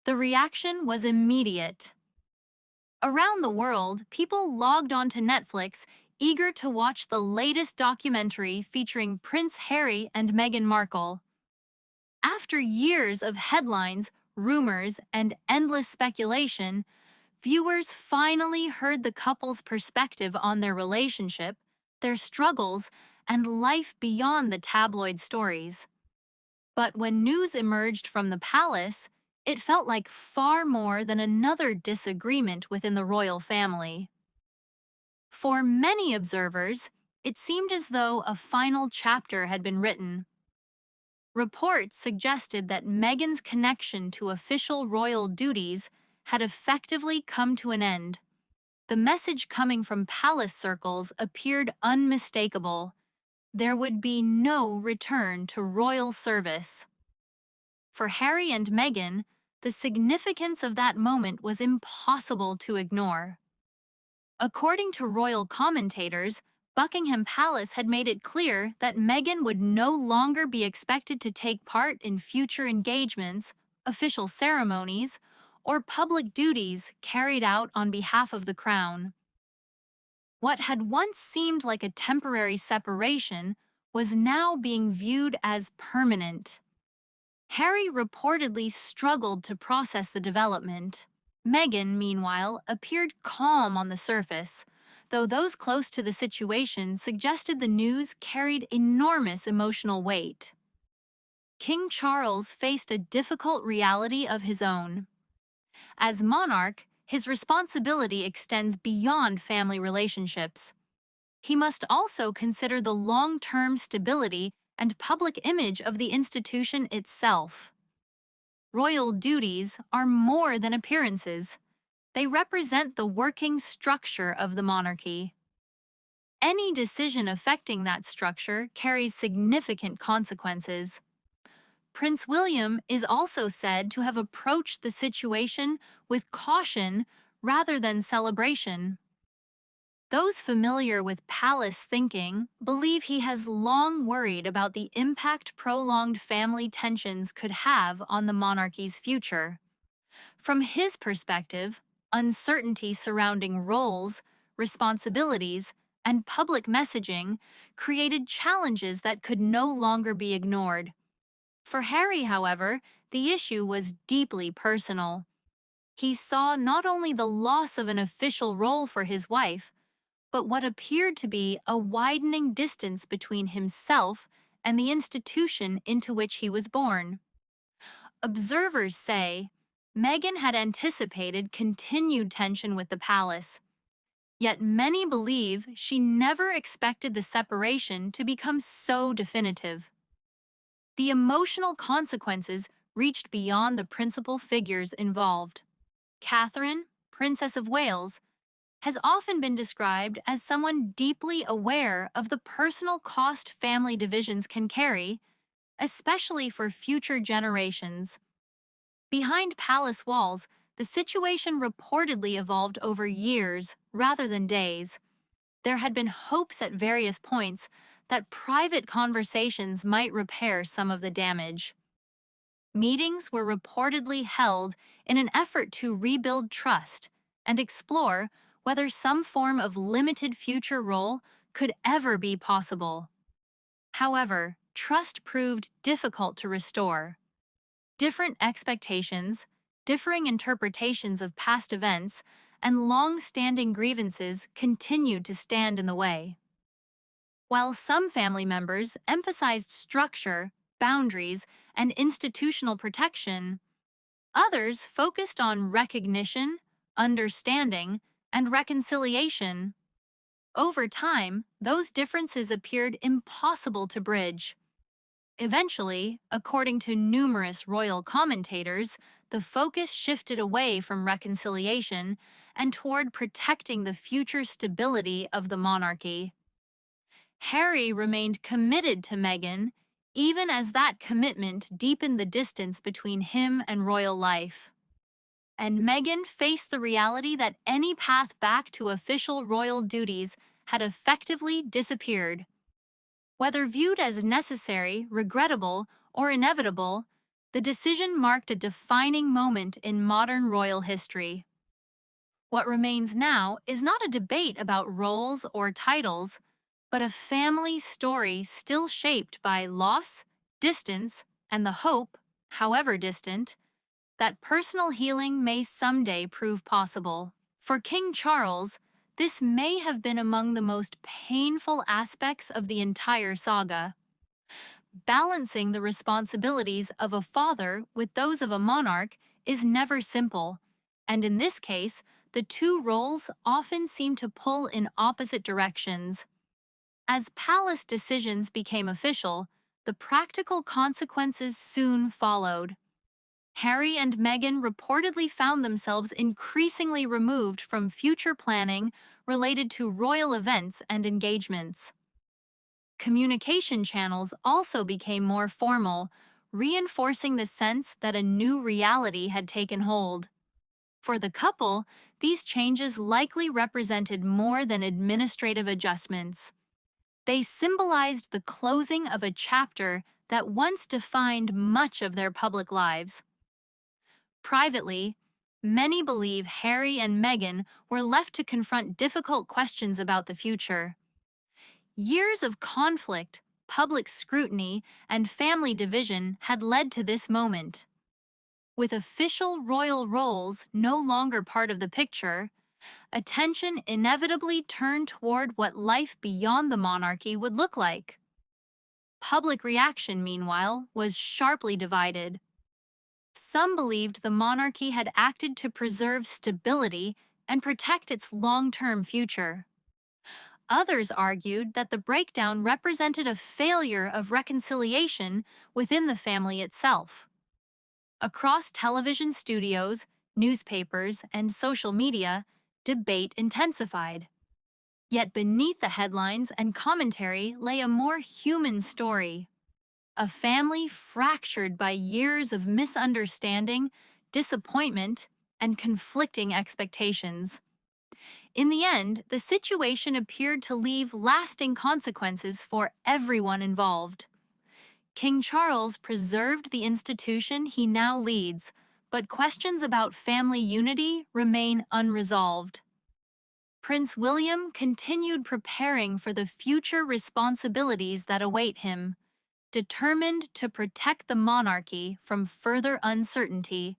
The reaction was immediate. Around the world, people logged onto Netflix, eager to watch the latest documentary featuring Prince Harry and Meghan Markle. After years of headlines, rumors, and endless speculation, viewers finally heard the couple's perspective on their relationship, their struggles, and life beyond the tabloid stories. But when news emerged from the palace, it felt like far more than another disagreement within the royal family. For many observers, it seemed as though a final chapter had been written. Reports suggested that Meghan's connection to official royal duties had effectively come to an end. The message coming from palace circles appeared unmistakable. There would be no return to royal service. For Harry and Meghan, the significance of that moment was impossible to ignore. According to royal commentators, Buckingham Palace had made it clear that Meghan would no longer be expected to take part in future engagements, official ceremonies, or public duties carried out on behalf of the crown. What had once seemed like a temporary separation was now being viewed as permanent. Harry reportedly struggled to process the development. Meghan, meanwhile, appeared calm on the surface, though those close to the situation suggested the news carried enormous emotional weight. King Charles faced a difficult reality of his own. As monarch, his responsibility extends beyond family relationships. He must also consider the long-term stability and public image of the institution itself. Royal duties are more than appearances. They represent the working structure of the monarchy. Any decision affecting that structure carries significant consequences. Prince William is also said to have approached the situation with caution rather than celebration. Those familiar with palace thinking believe he has long worried about the impact prolonged family tensions could have on the monarchy's future. From his perspective, uncertainty surrounding roles, responsibilities, and public messaging created challenges that could no longer be ignored. For Harry, however, the issue was deeply personal. He saw not only the loss of an official role for his wife, but what appeared to be a widening distance between himself and the institution into which he was born. Observers say Meghan had anticipated continued tension with the palace, yet many believe she never expected the separation to become so definitive. The emotional consequences reached beyond the principal figures involved. Catherine, Princess of Wales, has often been described as someone deeply aware of the personal cost family divisions can carry, especially for future generations. Behind palace walls, the situation reportedly evolved over years rather than days. There had been hopes at various points that private conversations might repair some of the damage. Meetings were reportedly held in an effort to rebuild trust and explore whether some form of limited future role could ever be possible. However, trust proved difficult to restore. Different expectations, differing interpretations of past events, and long-standing grievances continued to stand in the way. While some family members emphasized structure, boundaries, and institutional protection, others focused on recognition, understanding, and reconciliation. Over time, those differences appeared impossible to bridge. Eventually, according to numerous royal commentators, the focus shifted away from reconciliation and toward protecting the future stability of the monarchy. Harry remained committed to Meghan, even as that commitment deepened the distance between him and royal life. And Meghan faced the reality that any path back to official royal duties had effectively disappeared. Whether viewed as necessary, regrettable, or inevitable, The decision marked a defining moment in modern royal history. What remains now is not a debate about roles or titles, but a family story still shaped by loss, distance, and the hope, however distant, that personal healing may someday prove possible. For King Charles, this may have been among the most painful aspects of the entire saga. Balancing the responsibilities of a father with those of a monarch is never simple, and in this case, the two roles often seem to pull in opposite directions. As palace decisions became official, the practical consequences soon followed. Harry and Meghan reportedly found themselves increasingly removed from future planning related to royal events and engagements. Communication channels also became more formal, reinforcing the sense that a new reality had taken hold. For the couple, these changes likely represented more than administrative adjustments. They symbolized the closing of a chapter that once defined much of their public lives. Privately, many believe Harry and Meghan were left to confront difficult questions about the future. Years of conflict, public scrutiny, and family division had led to this moment. With official royal roles no longer part of the picture, attention inevitably turned toward what life beyond the monarchy would look like. Public reaction, meanwhile, was sharply divided. Some believed the monarchy had acted to preserve stability and protect its long-term future. Others argued that the breakdown represented a failure of reconciliation within the family itself. Across television studios, newspapers, and social media, debate intensified. Yet beneath the headlines and commentary lay a more human story. A family fractured by years of misunderstanding, disappointment, and conflicting expectations. In the end, the situation appeared to leave lasting consequences for everyone involved. King Charles preserved the institution he now leads, but questions about family unity remain unresolved. Prince William continued preparing for the future responsibilities that await him, determined to protect the monarchy from further uncertainty